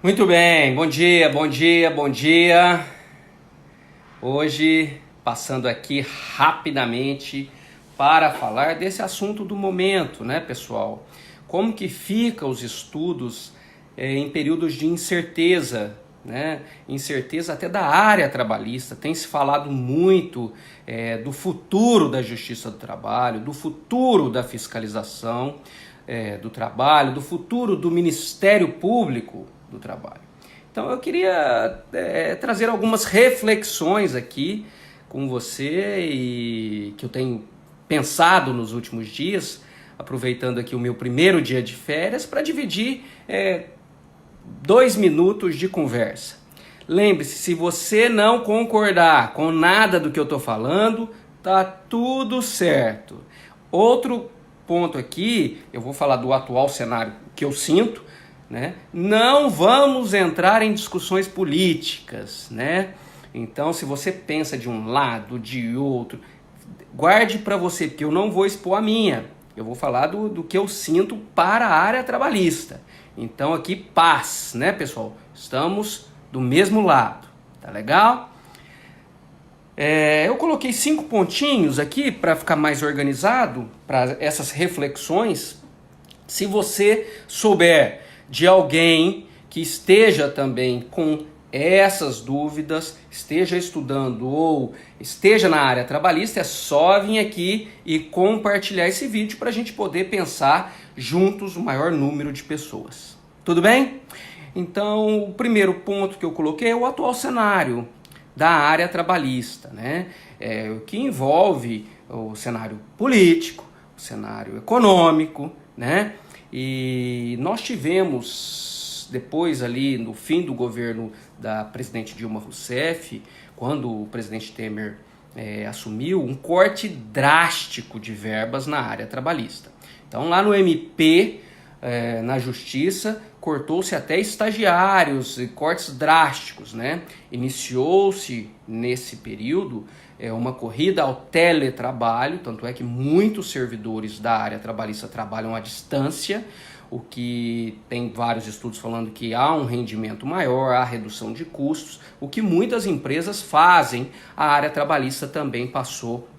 Muito bem, bom dia, bom dia, bom dia. Hoje, passando aqui rapidamente para falar desse assunto do momento, né, pessoal? Como que fica os estudos em períodos de incerteza, né? Incerteza até da área trabalhista. Tem se falado muito do futuro da Justiça do Trabalho, do futuro da fiscalização do trabalho, do futuro do Ministério Público do Trabalho. Então eu queria trazer algumas reflexões aqui com você e que eu tenho pensado nos últimos dias, aproveitando aqui o meu primeiro dia de férias para dividir 2 minutos de conversa. Lembre-se, se você não concordar com nada do que eu estou falando, tá tudo certo. Outro ponto aqui, eu vou falar do atual cenário que eu sinto, né? Não vamos entrar em discussões políticas, né? Então, se você pensa de um lado, de outro, guarde para você, porque eu não vou expor a minha. Eu vou falar do que eu sinto para a área trabalhista. Então, aqui, paz, né, pessoal? Estamos do mesmo lado, tá legal? Eu coloquei 5 pontinhos aqui para ficar mais organizado, para essas reflexões. Se você souber de alguém que esteja também com essas dúvidas, esteja estudando ou esteja na área trabalhista, é só vir aqui e compartilhar esse vídeo para a gente poder pensar juntos o maior número de pessoas. Tudo bem? Então, o primeiro ponto que eu coloquei é o atual cenário da área trabalhista, né? Que envolve o cenário político, o cenário econômico, né? E nós tivemos, depois ali no fim do governo da presidente Dilma Rousseff, quando o presidente Temer assumiu, um corte drástico de verbas na área trabalhista. Então lá no MP, na Justiça, cortou-se até estagiários, cortes drásticos, né? Iniciou-se nesse período uma corrida ao teletrabalho, tanto é que muitos servidores da área trabalhista trabalham à distância, o que tem vários estudos falando que há um rendimento maior, há redução de custos, o que muitas empresas fazem, a área trabalhista também passou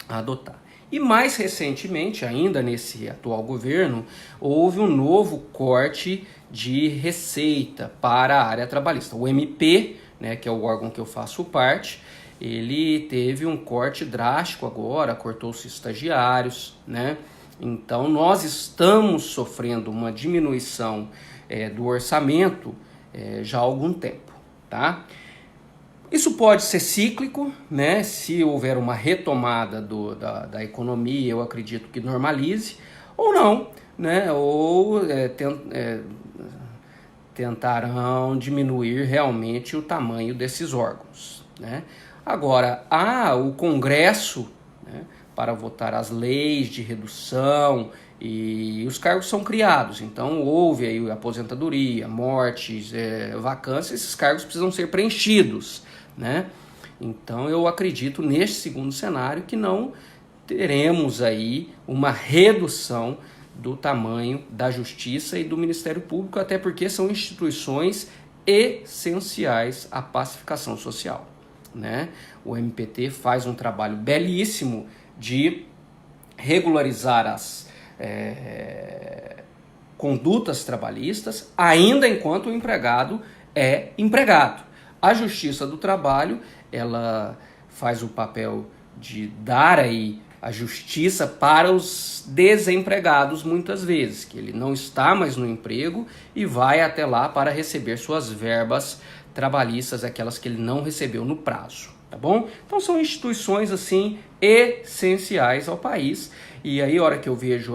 a adotar. E mais recentemente, ainda nesse atual governo, houve um novo corte de receita para a área trabalhista. O MP, né, que é o órgão que eu faço parte, ele teve um corte drástico agora, cortou-se estagiários, né? Então nós estamos sofrendo uma diminuição do orçamento já há algum tempo, tá? Isso pode ser cíclico, né? Se houver uma retomada da economia, eu acredito que normalize, ou não, né? Ou tentarão diminuir realmente o tamanho desses órgãos, né? Agora, há o Congresso, né, para votar as leis de redução e os cargos são criados. Então, houve aí aposentadoria, mortes, vacâncias, esses cargos precisam ser preenchidos, né? Então eu acredito neste segundo cenário que não teremos aí uma redução do tamanho da Justiça e do Ministério Público, até porque são instituições essenciais à pacificação social, né? O MPT faz um trabalho belíssimo de regularizar as condutas trabalhistas, ainda enquanto o empregado é empregado. A Justiça do Trabalho, ela faz o papel de dar aí a justiça para os desempregados muitas vezes, que ele não está mais no emprego e vai até lá para receber suas verbas trabalhistas, aquelas que ele não recebeu no prazo, tá bom? Então são instituições assim essenciais ao país. E aí, a hora que eu vejo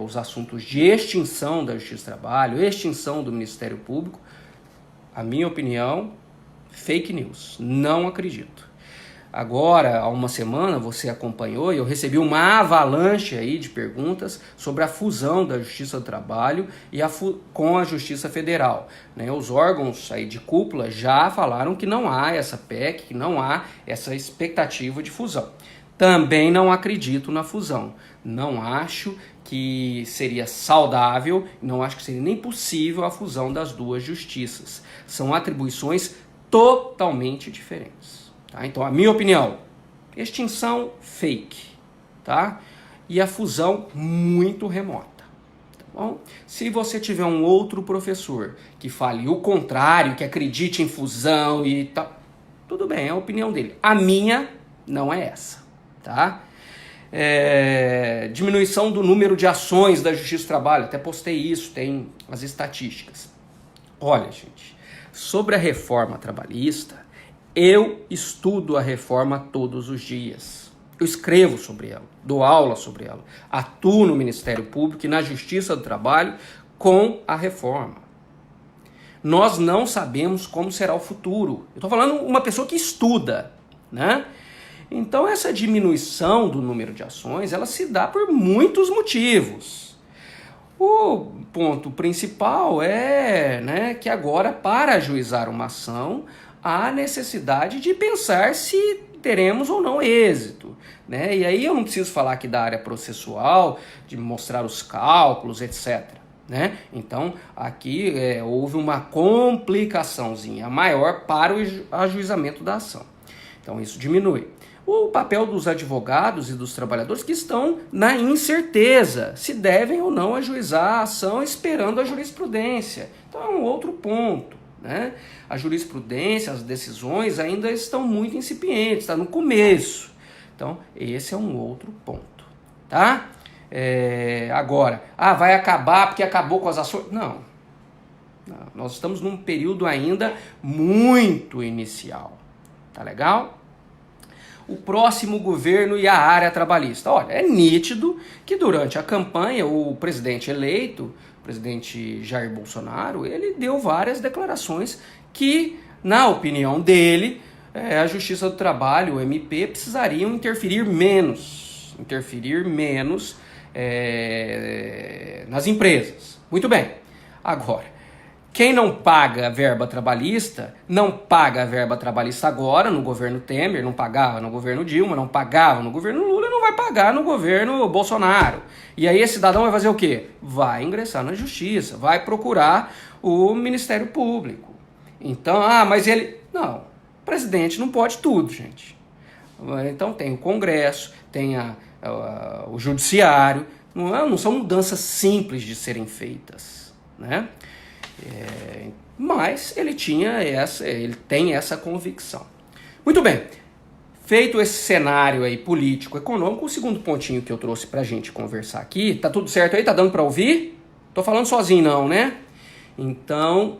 os assuntos de extinção da Justiça do Trabalho, extinção do Ministério Público, a minha opinião, fake news, não acredito. Agora, há uma semana, você acompanhou e eu recebi uma avalanche aí de perguntas sobre a fusão da Justiça do Trabalho e com a Justiça Federal, né? Os órgãos aí de cúpula já falaram que não há essa PEC, que não há essa expectativa de fusão. Também não acredito na fusão. Não acho que seria saudável, não acho que seria nem possível a fusão das duas justiças. São atribuições totalmente diferentes. Tá? Então, a minha opinião, extinção fake, tá? E a fusão muito remota. Tá bom? Se você tiver um outro professor que fale o contrário, que acredite em fusão e tal, tudo bem, é a opinião dele. A minha não é essa, tá? Diminuição do número de ações da Justiça do Trabalho, até postei isso, tem as estatísticas. Olha, gente, sobre a reforma trabalhista, eu estudo a reforma todos os dias. Eu escrevo sobre ela, dou aula sobre ela, atuo no Ministério Público e na Justiça do Trabalho com a reforma. Nós não sabemos como será o futuro. Eu estou falando uma pessoa que estuda, né? Então essa diminuição do número de ações, ela se dá por muitos motivos. O ponto principal é, né, que agora, para ajuizar uma ação, há necessidade de pensar se teremos ou não êxito, né? E aí eu não preciso falar aqui da área processual, de mostrar os cálculos, etc. Né? Então aqui houve uma complicaçãozinha maior para o ajuizamento da ação. Então isso diminui. O papel dos advogados e dos trabalhadores que estão na incerteza se devem ou não ajuizar a ação esperando a jurisprudência. Então é um outro ponto, né? A jurisprudência, as decisões ainda estão muito incipientes, está no começo. Então esse é um outro ponto, tá? Agora, vai acabar porque acabou com as ações? Não, nós estamos num período ainda muito inicial, tá legal? O próximo governo e a área trabalhista. Olha, é nítido que durante a campanha o presidente eleito, o presidente Jair Bolsonaro, ele deu várias declarações que, na opinião dele, a Justiça do Trabalho, o MP, precisariam interferir menos nas empresas. Muito bem. Agora, quem não paga a verba trabalhista, não paga a verba trabalhista agora no governo Temer, não pagava no governo Dilma, não pagava no governo Lula, não vai pagar no governo Bolsonaro. E aí esse cidadão vai fazer o quê? Vai ingressar na justiça, vai procurar o Ministério Público. Então, mas ele... Não, o presidente não pode tudo, gente. Então tem o Congresso, tem o Judiciário, não são mudanças simples de serem feitas, né? Mas ele tem essa convicção. Muito bem, feito esse cenário aí político, econômico, o segundo pontinho que eu trouxe pra gente conversar aqui, tá tudo certo aí? Tá dando pra ouvir? Tô falando sozinho não, né? Então,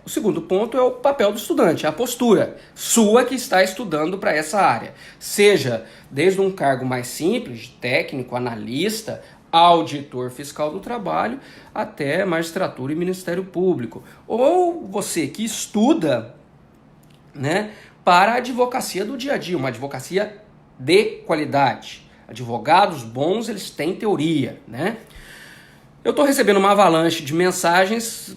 o segundo ponto é o papel do estudante, a postura sua que está estudando para essa área. Seja desde um cargo mais simples, técnico, analista, auditor fiscal do trabalho, até magistratura e Ministério Público. Ou você que estuda, né, para a advocacia do dia a dia, uma advocacia de qualidade. Advogados bons, eles têm teoria, né? Eu estou recebendo uma avalanche de mensagens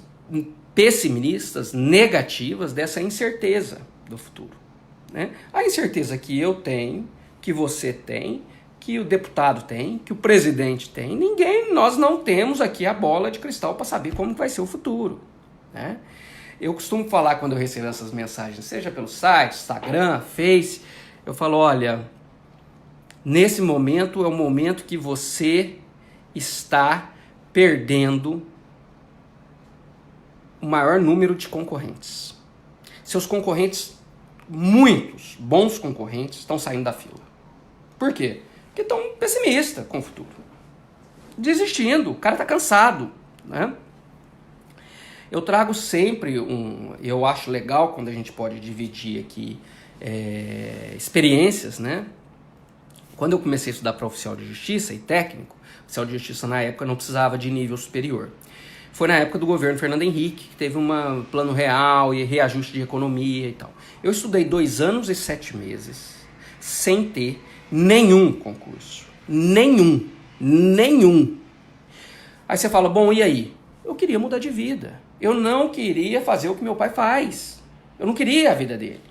pessimistas, negativas, dessa incerteza do futuro, né? A incerteza que eu tenho, que você tem, que o deputado tem, que o presidente tem, nós não temos aqui a bola de cristal para saber como vai ser o futuro, né? Eu costumo falar quando eu recebo essas mensagens, seja pelo site, Instagram, Face, eu falo, olha, nesse momento é o momento que você está perdendo o maior número de concorrentes. Seus concorrentes, muitos bons concorrentes, estão saindo da fila. Por quê? Porque estão pessimistas com o futuro. Desistindo, o cara está cansado, né? Eu trago sempre eu acho legal quando a gente pode dividir aqui experiências, né? Quando eu comecei a estudar para oficial de justiça e técnico, oficial de justiça na época não precisava de nível superior. Foi na época do governo Fernando Henrique, que teve um plano real e reajuste de economia e tal. Eu estudei 2 anos e 7 meses sem ter nenhum concurso. Nenhum. Aí você fala, bom, e aí? Eu queria mudar de vida. Eu não queria fazer o que meu pai faz. Eu não queria a vida dele.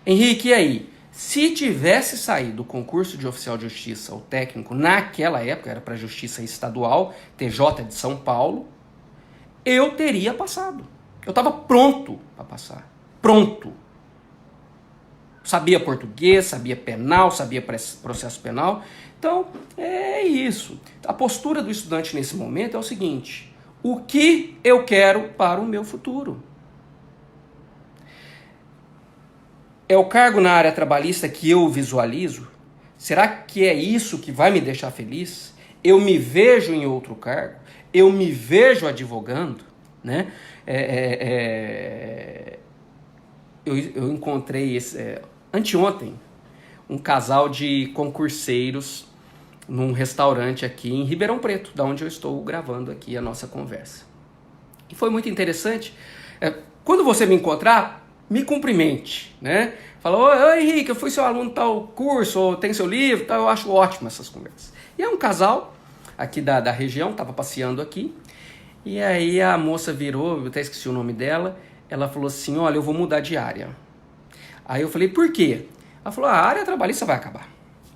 Henrique, e aí? Se tivesse saído o concurso de oficial de justiça, o técnico, naquela época, era para a Justiça Estadual, TJ de São Paulo, eu teria passado. Eu estava pronto para passar. Pronto. Sabia português, sabia penal, sabia processo penal. Então, é isso. A postura do estudante nesse momento é o seguinte: o que eu quero para o meu futuro? É o cargo na área trabalhista que eu visualizo? Será que é isso que vai me deixar feliz? Eu me vejo em outro cargo? Eu me vejo advogando? Né? Eu encontrei anteontem um casal de concurseiros num restaurante aqui em Ribeirão Preto, da onde eu estou gravando aqui a nossa conversa. E foi muito interessante. Quando você me encontrar, me cumprimente, né? Fala: oi Henrique, eu fui seu aluno tal curso, ou tem seu livro, tal. Eu acho ótimo essas conversas. E é um casal aqui da região, estava passeando aqui, e aí a moça virou, eu até esqueci o nome dela, ela falou assim: olha, eu vou mudar de área. Aí eu falei: por quê? Ela falou: a área trabalhista vai acabar.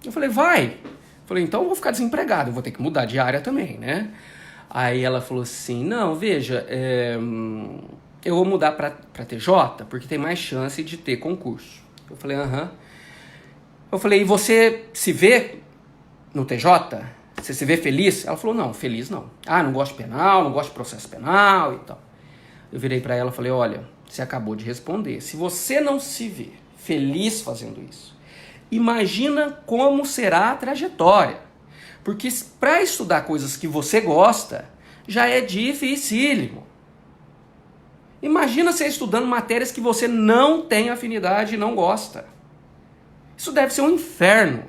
Eu falei: vai? Eu falei: então eu vou ficar desempregado, eu vou ter que mudar de área também, né? Aí ela falou assim: não, veja, eu vou mudar para TJ porque tem mais chance de ter concurso. Eu falei: aham. Eu falei: e você se vê no TJ? Você se vê feliz? Ela falou: não, feliz não. Ah, não gosto de penal, não gosto de processo penal e tal. Eu virei para ela e falei: olha, você acabou de responder. Se você não se vê feliz fazendo isso, imagina como será a trajetória. Porque para estudar coisas que você gosta, já é dificílimo. Imagina você estudando matérias que você não tem afinidade e não gosta. Isso deve ser um inferno,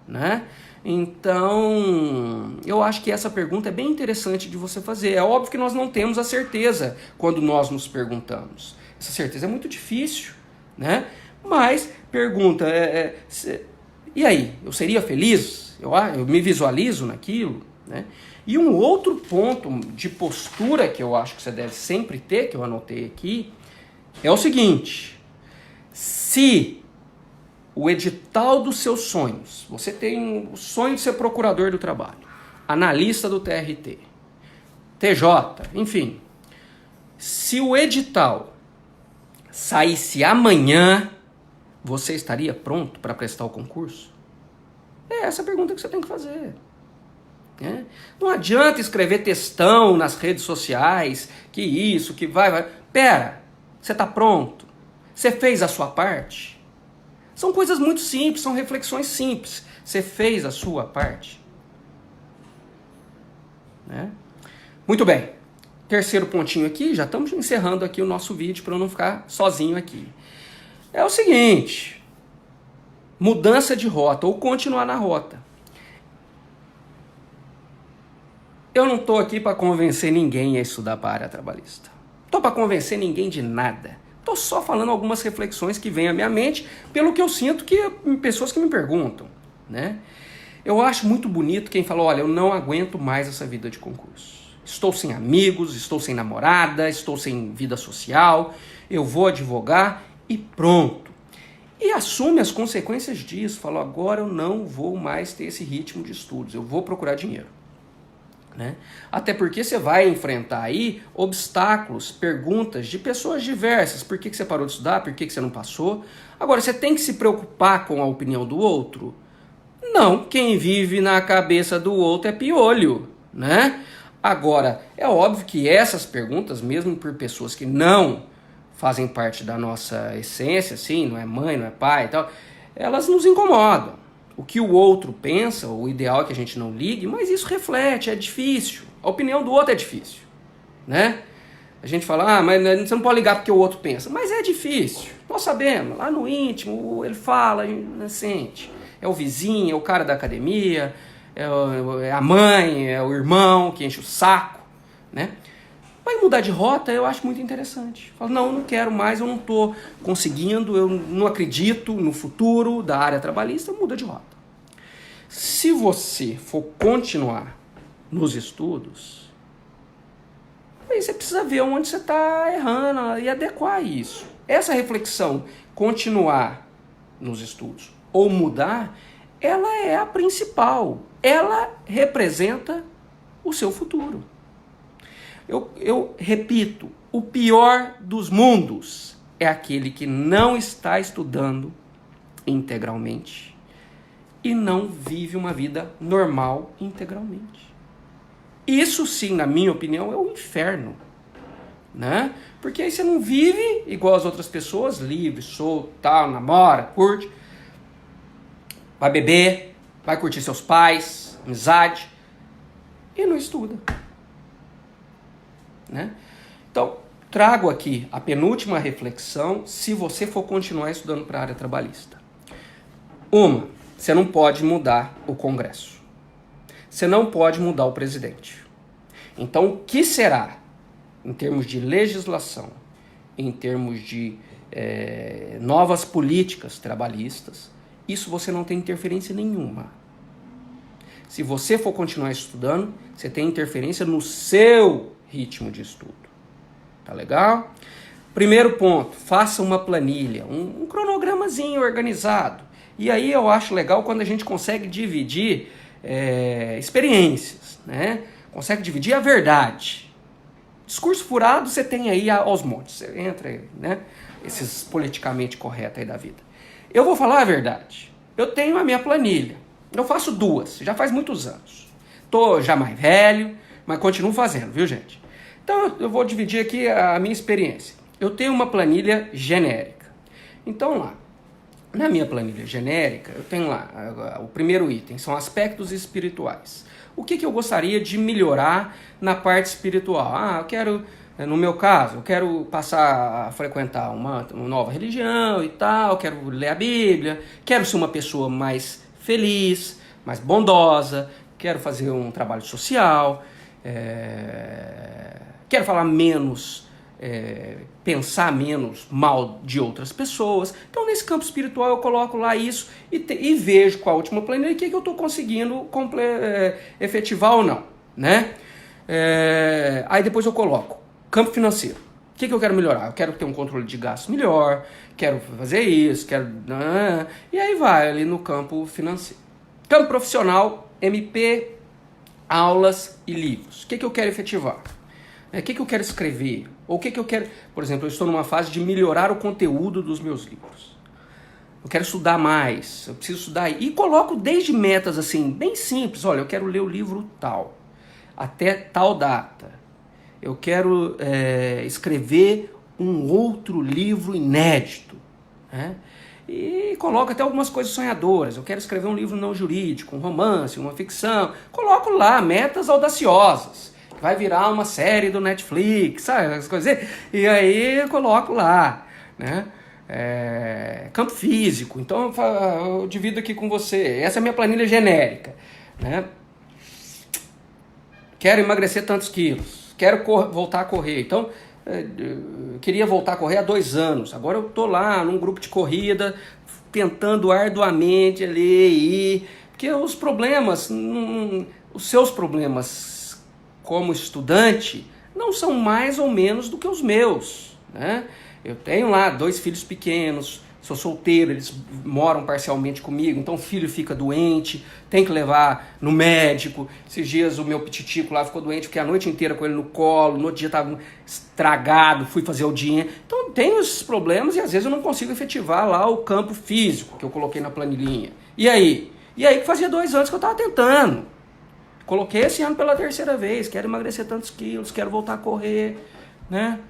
né? Então, eu acho que essa pergunta é bem interessante de você fazer. É óbvio que nós não temos a certeza quando nós nos perguntamos. Essa certeza é muito difícil, né? Mas, pergunta, e aí, eu seria feliz? Eu me visualizo naquilo, né? E um outro ponto de postura que eu acho que você deve sempre ter, que eu anotei aqui, é o seguinte: se o edital dos seus sonhos, você tem o sonho de ser procurador do trabalho, analista do TRT, TJ, enfim, se o edital saísse amanhã, você estaria pronto para prestar o concurso? É essa a pergunta que você tem que fazer. Não adianta escrever textão nas redes sociais, que isso, que vai. Pera, você está pronto? Você fez a sua parte? São coisas muito simples, são reflexões simples. Você fez a sua parte? Né? Muito bem. Terceiro pontinho aqui, já estamos encerrando aqui o nosso vídeo para eu não ficar sozinho aqui. É o seguinte: mudança de rota ou continuar na rota. Eu não estou aqui para convencer ninguém a estudar para a área trabalhista. Não estou para convencer ninguém de nada. Estou só falando algumas reflexões que vêm à minha mente pelo que eu sinto que pessoas que me perguntam, né? Eu acho muito bonito quem fala: olha, eu não aguento mais essa vida de concurso. Estou sem amigos, estou sem namorada, estou sem vida social, eu vou advogar e pronto. E assume as consequências disso. Fala: agora eu não vou mais ter esse ritmo de estudos, eu vou procurar dinheiro. Né? Até porque você vai enfrentar aí obstáculos, perguntas de pessoas diversas. Por que você parou de estudar? Por que você não passou? Agora, você tem que se preocupar com a opinião do outro? Não, quem vive na cabeça do outro é piolho, né? Agora, é óbvio que essas perguntas, mesmo por pessoas que não fazem parte da nossa essência, assim, não é mãe, não é pai e tal, elas nos incomodam. O que o outro pensa, o ideal é que a gente não ligue, mas isso reflete, é difícil. A opinião do outro é difícil, né? A gente fala: ah, mas você não pode ligar porque o outro pensa. Mas é difícil, nós sabemos, lá no íntimo, ele fala, a gente sente. É o vizinho, é o cara da academia, é a mãe, é o irmão que enche o saco, né? Mas mudar de rota eu acho muito interessante. Falo: não, eu não quero mais, eu não estou conseguindo, eu não acredito no futuro da área trabalhista, muda de rota. Se você for continuar nos estudos, aí você precisa ver onde você está errando e adequar isso. Essa reflexão, continuar nos estudos ou mudar, ela é a principal. Ela representa o seu futuro. Eu repito, o pior dos mundos é aquele que não está estudando integralmente e não vive uma vida normal integralmente. Isso sim, na minha opinião, é o inferno, né? Porque aí você não vive igual as outras pessoas, livre, solto, tal, namora, curte, vai beber, vai curtir seus pais, amizade, e não estuda, né? Então, trago aqui a penúltima reflexão, se você for continuar estudando para a área trabalhista. Você não pode mudar o Congresso. Você não pode mudar o presidente. Então, o que será, em termos de legislação, em termos de novas políticas trabalhistas, isso você não tem interferência nenhuma. Se você for continuar estudando, você tem interferência no seu ritmo de estudo. Tá legal? Primeiro ponto, faça uma planilha, um cronogramazinho organizado. E aí eu acho legal quando a gente consegue dividir experiências, né? Consegue dividir a verdade. Discurso furado você tem aí aos montes. Você entra, né? Esses politicamente corretos aí da vida. Eu vou falar a verdade. Eu tenho a minha planilha. Eu faço 2, já faz muitos anos. Tô já mais velho, mas continuo fazendo, viu, gente? Então eu vou dividir aqui a minha experiência. Eu tenho uma planilha genérica. Então lá, na minha planilha genérica, eu tenho lá, o primeiro item, são aspectos espirituais. O que eu gostaria de melhorar na parte espiritual? Eu quero, no meu caso, eu quero passar a frequentar uma nova religião e tal, quero ler a Bíblia, quero ser uma pessoa mais feliz, mais bondosa, quero fazer um trabalho social, quero falar menos, pensar menos mal de outras pessoas. Então, nesse campo espiritual, eu coloco lá isso e vejo com a última planilha o que eu estou conseguindo efetivar ou não, né? Aí depois eu coloco campo financeiro. O que eu quero melhorar? Eu quero ter um controle de gastos melhor, quero fazer isso, quero... E aí vai ali no campo financeiro. Campo profissional, MP, aulas e livros. O que eu quero efetivar? O que eu quero escrever? Ou o que eu quero... Por exemplo, eu estou numa fase de melhorar o conteúdo dos meus livros. Eu quero estudar mais, eu preciso estudar. E coloco desde metas assim, bem simples. Olha, eu quero ler o livro tal, até tal data. Eu quero escrever um outro livro inédito, né? E coloco até algumas coisas sonhadoras. Eu quero escrever um livro não jurídico, um romance, uma ficção. Coloco lá metas audaciosas. Vai virar uma série do Netflix, sabe? As coisas. E aí eu coloco lá, né? Campo físico. Então eu divido aqui com você. Essa é a minha planilha genérica, né? Quero emagrecer tantos quilos. Quero voltar a correr. Então, eu queria voltar a correr há 2 anos. Agora eu estou lá num grupo de corrida, tentando arduamente ali. Porque os problemas, os seus problemas como estudante, não são mais ou menos do que os meus, né? Eu tenho lá 2 filhos pequenos, sou solteiro, eles moram parcialmente comigo, então o filho fica doente, tem que levar no médico. Esses dias o meu pititico lá ficou doente, fiquei a noite inteira com ele no colo, no outro dia estava estragado, fui fazer o dia. Então tenho esses problemas e às vezes eu não consigo efetivar lá o campo físico que eu coloquei na planilhinha. E aí? E aí que fazia 2 anos que eu estava tentando. Coloquei esse ano pela 3ª vez, quero emagrecer tantos quilos, quero voltar a correr, né?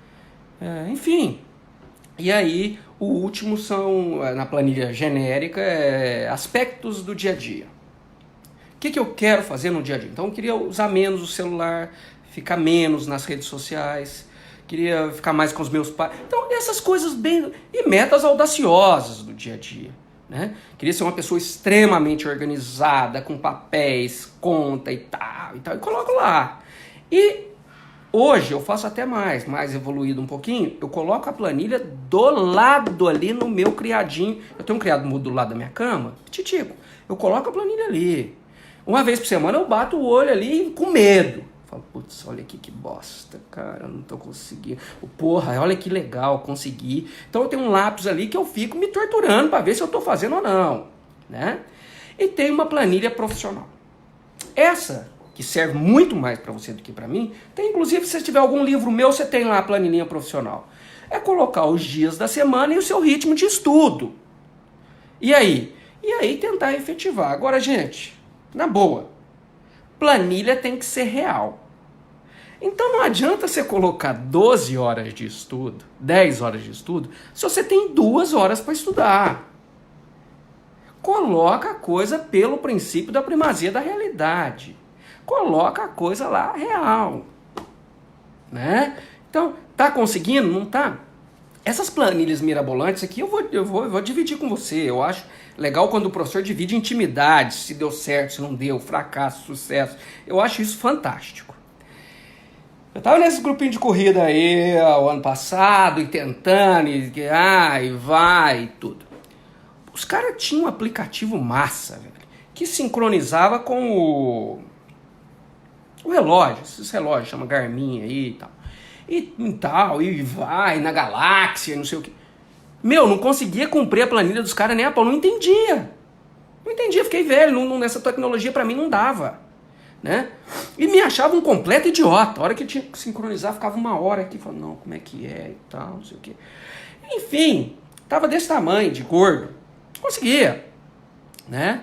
Enfim. E aí, o último são, na planilha genérica, aspectos do dia a dia. O que eu quero fazer no dia a dia? Então, eu queria usar menos o celular, ficar menos nas redes sociais, queria ficar mais com os meus pais. Então, essas coisas bem... E metas audaciosas do dia a dia, né? Queria ser uma pessoa extremamente organizada, com papéis, conta e tal, e coloco lá. E hoje eu faço até mais evoluído um pouquinho, eu coloco a planilha do lado ali no meu criadinho. Eu tenho um criado mudo do lado da minha cama, titico. Eu coloco a planilha ali. Uma vez por semana eu bato o olho ali com medo. Falo, putz, olha aqui que bosta, cara, não tô conseguindo. Porra, olha que legal, consegui. Então eu tenho um lápis ali que eu fico me torturando para ver se eu tô fazendo ou não, né? E tem uma planilha profissional. Essa, que serve muito mais para você do que para mim, tem inclusive, se você tiver algum livro meu, você tem lá a planilhinha profissional. É colocar os dias da semana e o seu ritmo de estudo. E aí? E aí tentar efetivar. Agora, gente, na boa, planilha tem que ser real. Então não adianta você colocar 12 horas de estudo, 10 horas de estudo, se você tem 2 horas para estudar. Coloca a coisa pelo princípio da primazia da realidade. Coloca a coisa lá real. Né? Então, tá conseguindo? Não tá? Essas planilhas mirabolantes aqui eu vou dividir com você. Eu acho legal quando o professor divide intimidade, se deu certo, se não deu, fracasso, sucesso. Eu acho isso fantástico. Eu tava nesse grupinho de corrida aí o ano passado, e tentando, e vai, e tudo. Os caras tinham um aplicativo massa, velho, que sincronizava com o relógio, esses relógios, chama Garmin aí e tal. E vai na galáxia, não sei o que. Meu, não conseguia cumprir a planilha dos caras nem a pau, não entendia. Não entendia, fiquei velho, nessa tecnologia pra mim não dava. Né? E me achava um completo idiota. A hora que eu tinha que sincronizar, ficava 1 hora aqui, falando, não, como é que é e tal, não sei o que. Enfim, tava desse tamanho, de gordo. Conseguia, né?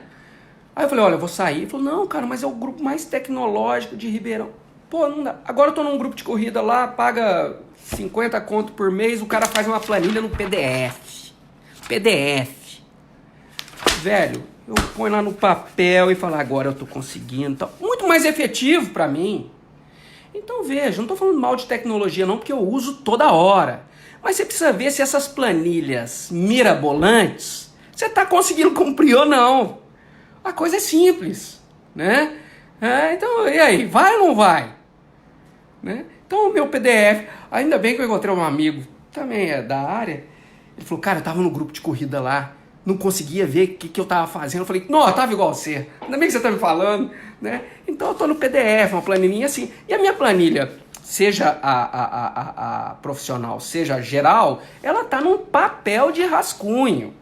Aí eu falei, olha, eu vou sair. Ele falou, não, cara, mas é o grupo mais tecnológico de Ribeirão. Pô, não dá. Agora eu tô num grupo de corrida lá, paga 50 conto por mês, o cara faz uma planilha no PDF. PDF. Velho, eu ponho lá no papel e falo, agora eu tô conseguindo. Então, muito mais efetivo pra mim. Então veja, não tô falando mal de tecnologia não, porque eu uso toda hora. Mas você precisa ver se essas planilhas mirabolantes, você tá conseguindo cumprir ou não. A coisa é simples, né? Então, e aí, vai ou não vai? Né? Então, o meu PDF, ainda bem que eu encontrei um amigo, também é da área, ele falou, cara, eu tava no grupo de corrida lá, não conseguia ver o que eu tava fazendo. Eu falei, não, eu tava igual você, ainda bem que você tá me falando, né? Então, eu tô no PDF, uma planilhinha assim, e a minha planilha, seja a profissional, seja a geral, ela tá num papel de rascunho,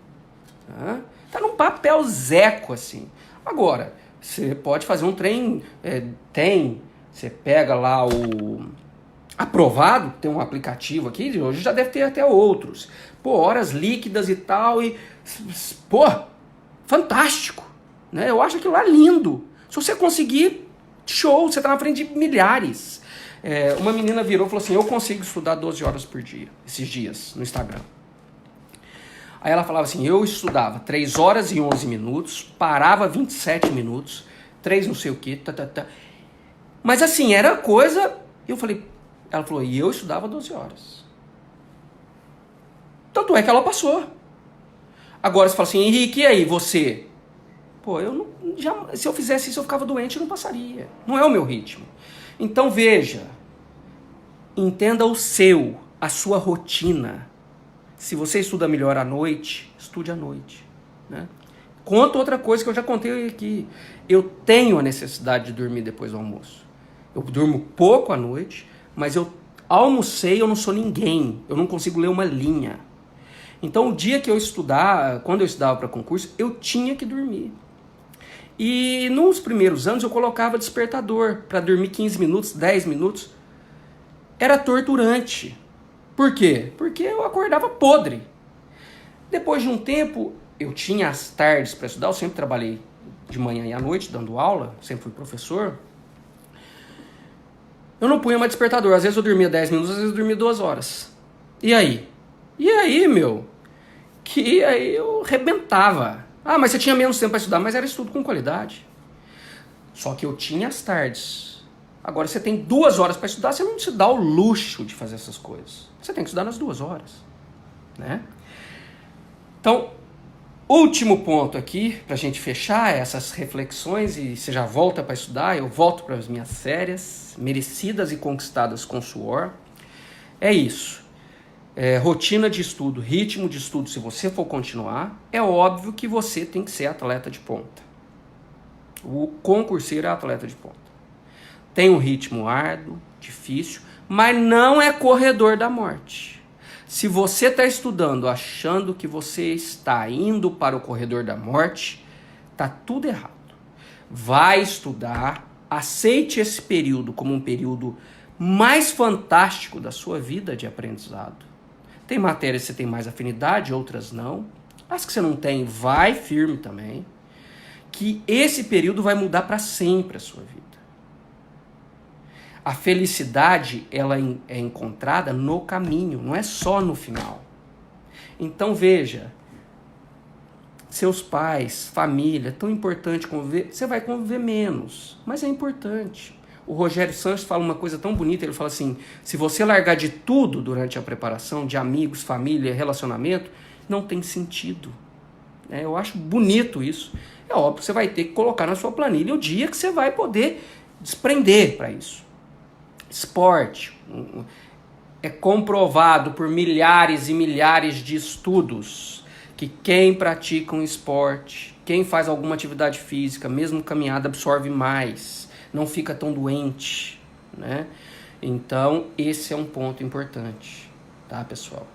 né? Tá num papel zeco, assim. Agora, você pode fazer um trem, você pega lá o aprovado, tem um aplicativo aqui, hoje já deve ter até outros. Pô, horas líquidas e tal, e pô, fantástico, né? Eu acho aquilo lá lindo. Se você conseguir, show, você tá na frente de milhares. Uma menina virou e falou assim, eu consigo estudar 12 horas por dia, esses dias, no Instagram. Aí ela falava assim, eu estudava 3 horas e 11 minutos, parava 27 minutos, 3 não sei o que, Mas assim, era coisa... Ela falou, e eu estudava 12 horas. Tanto é que ela passou. Agora você fala assim, Henrique, e aí, você? Pô, se eu fizesse isso, eu ficava doente e não passaria. Não é o meu ritmo. Então veja, entenda a sua rotina. Se você estuda melhor à noite, estude à noite. Né? Conta outra coisa que eu já contei aqui. Eu tenho a necessidade de dormir depois do almoço. Eu durmo pouco à noite, mas eu almocei, eu não sou ninguém. Eu não consigo ler uma linha. Então, o dia que eu estudar, quando eu estudava para concurso, eu tinha que dormir. E nos primeiros anos eu colocava despertador para dormir 15 minutos, 10 minutos. Era torturante. Por quê? Porque eu acordava podre. Depois de um tempo, eu tinha as tardes para estudar, eu sempre trabalhei de manhã e à noite, dando aula, sempre fui professor. Eu não punha mais despertador, às vezes eu dormia 10 minutos, às vezes eu dormia 2 horas. E aí? E aí, meu? Que aí eu rebentava. Ah, mas você tinha menos tempo para estudar, mas era estudo com qualidade. Só que eu tinha as tardes. Agora, você tem 2 horas para estudar, você não se dá o luxo de fazer essas coisas. Você tem que estudar nas 2 horas. Né? Então, último ponto aqui, para a gente fechar essas reflexões, e você já volta para estudar, eu volto para as minhas férias, merecidas e conquistadas com suor. É isso. Rotina de estudo, ritmo de estudo, se você for continuar, é óbvio que você tem que ser atleta de ponta. O concurseiro é atleta de ponta. Tem um ritmo árduo, difícil, mas não é corredor da morte. Se você está estudando achando que você está indo para o corredor da morte, está tudo errado. Vai estudar, aceite esse período como um período mais fantástico da sua vida de aprendizado. Tem matérias que você tem mais afinidade, outras não. As que você não tem, vai firme também. Que esse período vai mudar para sempre a sua vida. A felicidade, ela é encontrada no caminho, não é só no final. Então veja, seus pais, família, tão importante conviver, você vai conviver menos, mas é importante. O Rogério Sanches fala uma coisa tão bonita, ele fala assim, se você largar de tudo durante a preparação, de amigos, família, relacionamento, não tem sentido. Eu acho bonito isso. É óbvio que você vai ter que colocar na sua planilha o dia que você vai poder desprender para isso. Esporte. É comprovado por milhares e milhares de estudos que quem pratica um esporte, quem faz alguma atividade física, mesmo caminhada, absorve mais, não fica tão doente, né? Então, esse é um ponto importante, tá, pessoal?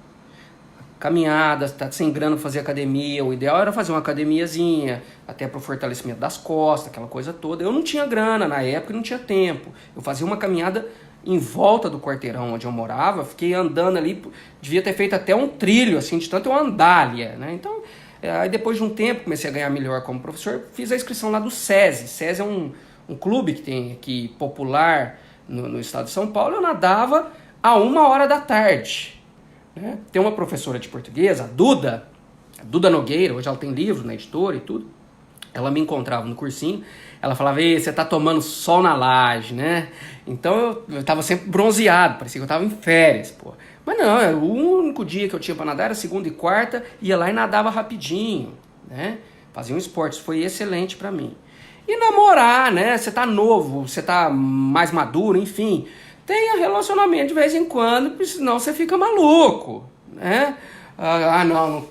Caminhada, tá sem grana para fazer academia, o ideal era fazer uma academiazinha, até para o fortalecimento das costas, aquela coisa toda. Eu não tinha grana na época, não tinha tempo. Eu fazia uma caminhada em volta do quarteirão onde eu morava, fiquei andando ali, devia ter feito até um trilho, assim, de tanto eu andar ali, né? Então, aí depois de um tempo, comecei a ganhar melhor como professor, fiz a inscrição lá do SESI. SESI é um clube que tem aqui, popular, no estado de São Paulo. Eu nadava a 1h da tarde. Né? Tem uma professora de português, a Duda Nogueira, hoje ela tem livro na editora e tudo. Ela me encontrava no cursinho, ela falava, ei, você tá tomando sol na laje, né? Então eu tava sempre bronzeado, parecia que eu tava em férias, pô. Mas não, o único dia que eu tinha pra nadar era segunda e quarta, ia lá e nadava rapidinho, né? Fazia um esporte, isso foi excelente pra mim. E namorar, né? Você tá novo, você tá mais maduro, enfim. Tenha relacionamento de vez em quando, porque senão você fica maluco, né?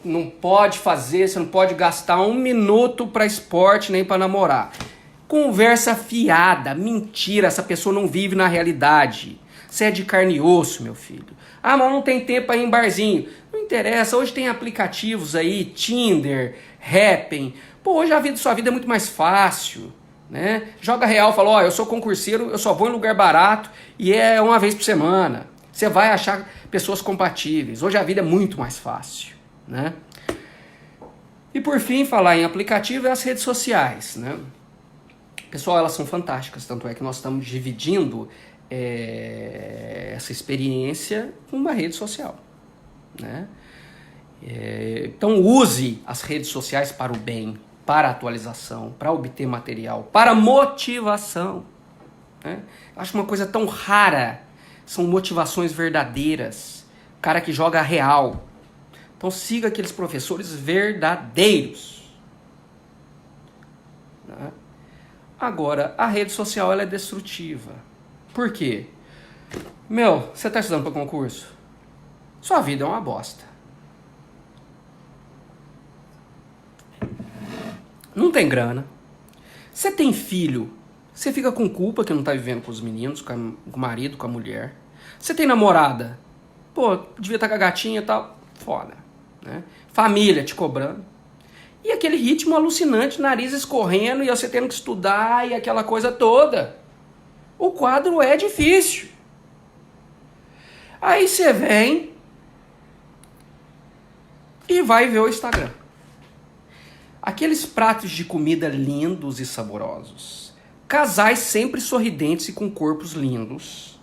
Não pode fazer, você não pode gastar 1 minuto para esporte nem para namorar. Conversa fiada, mentira, essa pessoa não vive na realidade. Você é de carne e osso, meu filho. Ah, mas não tem tempo para ir em barzinho. Não interessa, hoje tem aplicativos aí, Tinder, Happn. Pô, hoje sua vida é muito mais fácil, né? Joga real, fala, ó, eu sou concurseiro, eu só vou em lugar barato e é uma vez por semana. Você vai achar pessoas compatíveis. Hoje a vida é muito mais fácil, né? E por fim, falar em aplicativo é as redes sociais, né? Pessoal, elas são fantásticas, tanto é que nós estamos dividindo essa experiência com uma rede social, né? Então use as redes sociais para o bem, para a atualização, para obter material, para motivação, né? Acho uma coisa tão rara. São motivações verdadeiras. Cara que joga real. Então siga aqueles professores verdadeiros. Né? Agora, a rede social ela é destrutiva. Por quê? Você está estudando para concurso? Sua vida é uma bosta. Não tem grana. Você tem filho. Você fica com culpa que não tá vivendo com os meninos, com o marido, com a mulher. Você tem namorada. Pô, devia estar com a gatinha e tal. Foda. Né? Família te cobrando. E aquele ritmo alucinante, nariz escorrendo e você tendo que estudar e aquela coisa toda. O quadro é difícil. Aí você vem e vai ver o Instagram. Aqueles pratos de comida lindos e saborosos. Casais sempre sorridentes e com corpos lindos.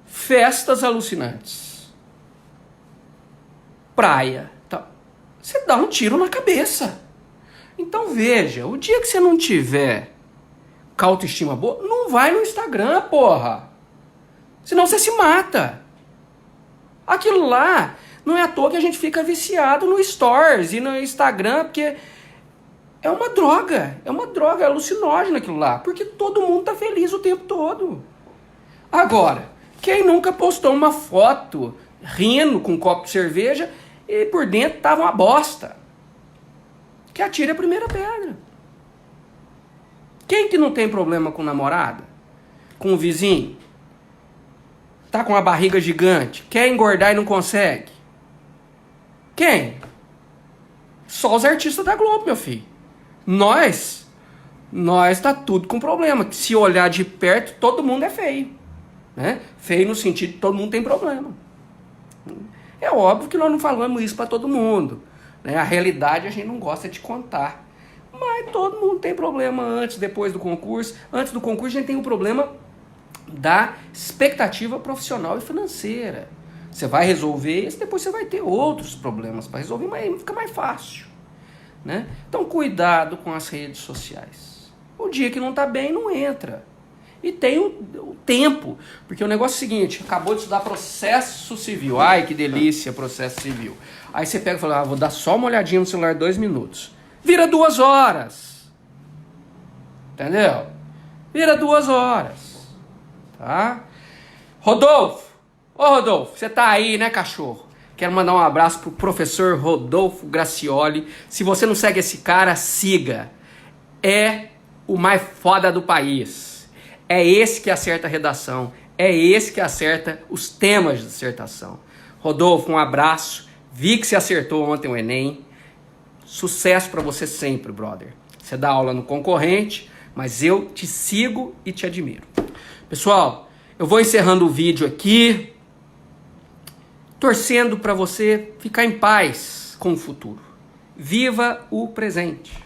Festas alucinantes. Praia. Tá. Você dá um tiro na cabeça. Então veja, o dia que você não tiver com a autoestima boa, não vai no Instagram, porra. Senão você se mata. Aquilo lá, não é à toa que a gente fica viciado no Stories e no Instagram, porque é uma droga, é alucinógena aquilo lá, porque todo mundo tá feliz o tempo todo. Agora, quem nunca postou uma foto rindo com um copo de cerveja e por dentro tava uma bosta? Que atire a primeira pedra. Quem que não tem problema com namorada? Com o vizinho? Tá com a barriga gigante? Quer engordar e não consegue? Quem? Só os artistas da Globo, meu filho. Nós tá tudo com problema. Se olhar de perto, todo mundo é feio. Né? Feio no sentido de todo mundo tem problema. É óbvio que nós não falamos isso para todo mundo. Né? A realidade a gente não gosta de contar. Mas todo mundo tem problema antes, depois do concurso. Antes do concurso a gente tem o problema da expectativa profissional e financeira. Você vai resolver isso, depois você vai ter outros problemas para resolver, mas fica mais fácil. Né? Então cuidado com as redes sociais. O dia que não está bem, não entra. E tem o tempo, porque o negócio é o seguinte, acabou de estudar processo civil. Ai, que delícia, processo civil. Aí você pega e fala, vou dar só uma olhadinha no celular 2 minutos. Vira 2 horas. Entendeu? Vira 2 horas. Tá? Rodolfo. Ô Rodolfo, você tá aí, né, cachorro? Quero mandar um abraço pro professor Rodolfo Gracioli. Se você não segue esse cara, siga. É o mais foda do país. É esse que acerta a redação. É esse que acerta os temas de dissertação. Rodolfo, um abraço. Vi que você acertou ontem o Enem. Sucesso para você sempre, brother. Você dá aula no concorrente, mas eu te sigo e te admiro. Pessoal, eu vou encerrando o vídeo aqui, torcendo para você ficar em paz com o futuro. Viva o presente.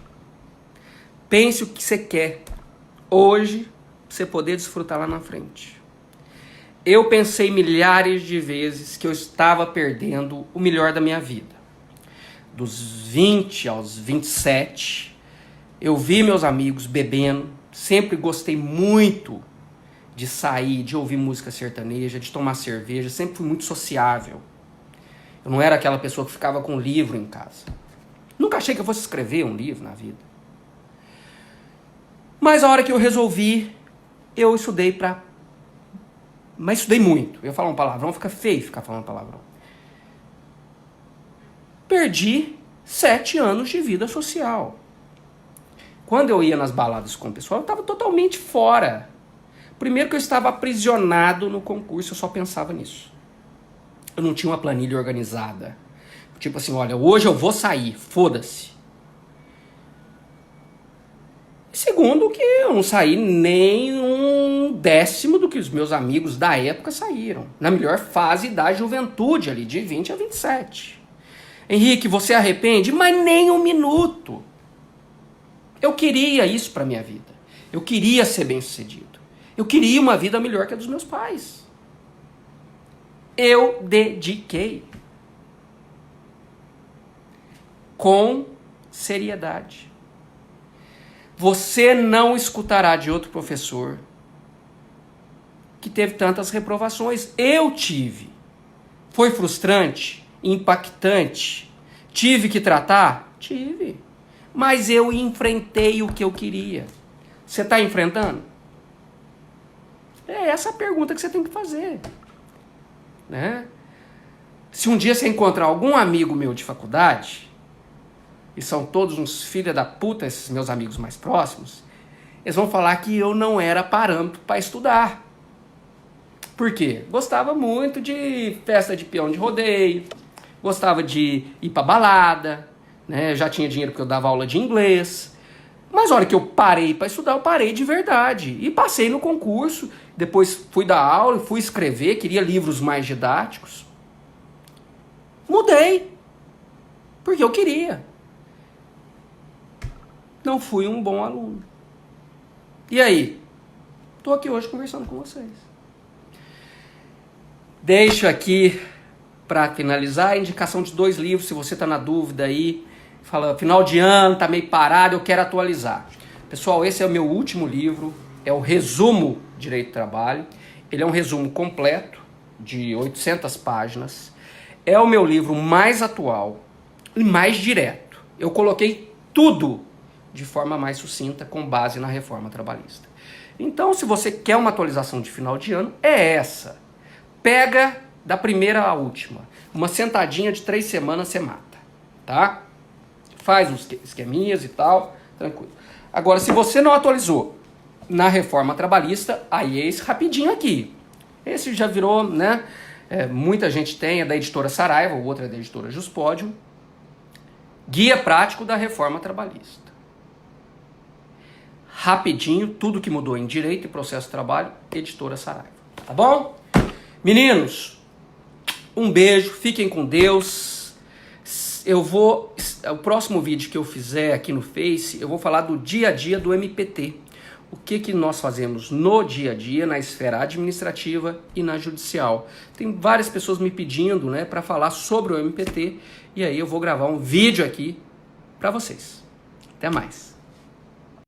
Pense o que você quer hoje, pra você poder desfrutar lá na frente. Eu pensei milhares de vezes que eu estava perdendo o melhor da minha vida. Dos 20 aos 27, eu vi meus amigos bebendo, sempre gostei muito de sair, de ouvir música sertaneja, de tomar cerveja, sempre fui muito sociável. Eu não era aquela pessoa que ficava com um livro em casa. Nunca achei que eu fosse escrever um livro na vida. Mas a hora que eu resolvi, eu estudei Mas estudei muito. Eu ia falar um palavrão, fica feio ficar falando palavrão. Perdi 7 anos de vida social. Quando eu ia nas baladas com o pessoal, eu estava totalmente fora. Primeiro que eu estava aprisionado no concurso, eu só pensava nisso. Eu não tinha uma planilha organizada. Tipo assim, olha, hoje eu vou sair, foda-se. Segundo que eu não saí nem 1/10 do que os meus amigos da época saíram. Na melhor fase da juventude ali, de 20 a 27. Henrique, você arrepende? Mas nem 1 minuto. Eu queria isso para minha vida. Eu queria ser bem-sucedido. Eu queria uma vida melhor que a dos meus pais. Eu dediquei. Com seriedade. Você não escutará de outro professor que teve tantas reprovações. Eu tive. Foi frustrante? Impactante? Tive que tratar? Tive. Mas eu enfrentei o que eu queria. Você está enfrentando? É essa a pergunta que você tem que fazer. Né? Se um dia você encontrar algum amigo meu de faculdade, e são todos uns filha da puta, esses meus amigos mais próximos, eles vão falar que eu não era parâmetro para estudar. Por quê? Gostava muito de festa de peão de rodeio, gostava de ir pra balada, né? Já tinha dinheiro porque eu dava aula de inglês. Mas a hora que eu parei para estudar, eu parei de verdade. E passei no concurso, depois fui dar aula, fui escrever, queria livros mais didáticos. Mudei, porque eu queria. Não fui um bom aluno. E aí? Estou aqui hoje conversando com vocês. Deixo aqui, para finalizar, a indicação de 2 livros, se você está na dúvida aí, fala, final de ano, está meio parado, eu quero atualizar. Pessoal, esse é o meu último livro, é o Resumo Direito do Trabalho. Ele é um resumo completo, de 800 páginas. É o meu livro mais atual e mais direto. Eu coloquei tudo de forma mais sucinta, com base na reforma trabalhista. Então, se você quer uma atualização de final de ano, é essa. Pega da primeira à última. Uma sentadinha de 3 semanas você mata. Tá? Faz os esqueminhas e tal, tranquilo. Agora, se você não atualizou, na reforma trabalhista, aí é esse rapidinho aqui. Esse já virou, né? Muita gente tem, é da editora Saraiva, o outro é da editora Juspódio. Guia prático da reforma trabalhista. Rapidinho, tudo que mudou em direito e processo de trabalho, editora Saraiva. Tá bom? Meninos, um beijo, fiquem com Deus. O próximo vídeo que eu fizer aqui no Face, eu vou falar do dia a dia do MPT. O que nós fazemos no dia a dia, na esfera administrativa e na judicial. Tem várias pessoas me pedindo, né, para falar sobre o MPT, e aí eu vou gravar um vídeo aqui para vocês. Até mais.